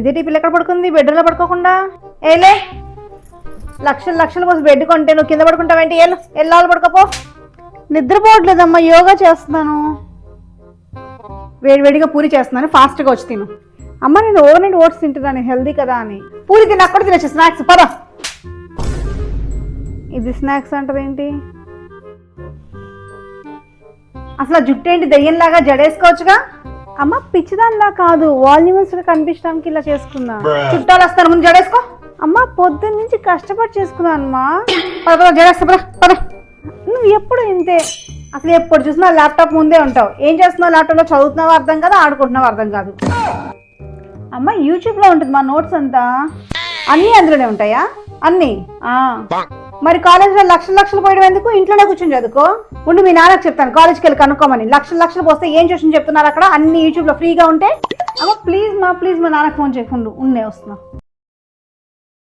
ఇదేంటి పిల్ల ఎక్కడ పడుకుంది? బెడ్రూమ్లో పడుకోకుండా. ఏలే, లక్షలు లక్షలు కోసం బెడ్ కొంటే నువ్వు కింద పడుకుంటావేంటి? ఎల్లాలు పడుకోపో. నిద్రపోవట్లేదమ్మా, యోగా చేస్తున్నాను. వేడివేడిగా పూరి చేస్తున్నాను, ఫాస్ట్గా వచ్చి తిను. అమ్మ నేను ఓవర్ నైట్ ఓట్స్ తింటున్నాను, హెల్దీ కదా అని. పూరి తిని అక్కడ తినచ్చు, స్నాక్స్ పద. ఇది స్నాక్స్ అంటారేంటి? అసలు ఆ జుట్టు ఏంటి దెయ్యంలాగా జడేసుకోవచ్చుగా. అమ్మ పిచ్చిదానిలా కాదు, వాల్యూమ్స్ కనిపించడానికి ఇలా చేసుకున్నా. చుట్టాలు వస్తారు, ముందు జడేసుకో. అమ్మ పొద్దున్న నుంచి కష్టపడి చేసుకున్నా అమ్మా. పద పద జడేస్తా, పద పద. నువ్వు ఎప్పుడు ఇంతే, అసలు ఎప్పుడు చూసినా ల్యాప్టాప్ ముందే ఉంటావు. ఏం చేస్తున్నావు ల్యాప్టాప్లో? చదువుతున్నావు అర్థం కాదు, ఆడుకుంటున్నావు అర్థం కాదు. అమ్మ యూట్యూబ్లో ఉంటుంది మా నోట్స్ అంతా, అన్నీ అందులోనే ఉంటాయా? అన్నీ. మరి కాలేజ్లో లక్షలు లక్షలు పోయడం ఎందుకు? ఇంట్లోనే కూర్చొని చదువుకో. ఉండి మీ నాన్నకు చెప్తాను, కాలేజ్కి వెళ్ళి కనుక్కోమని. లక్షలు లక్షలు పోస్తే ఏం ట్యూషన్ చెప్తున్నారు అక్కడ? అన్ని యూట్యూబ్లో ఫ్రీగా ఉంటే. అమ్మ ప్లీజ్ మా నాన్నకు ఫోన్ చేయకుండా ఉండే వస్తున్నా.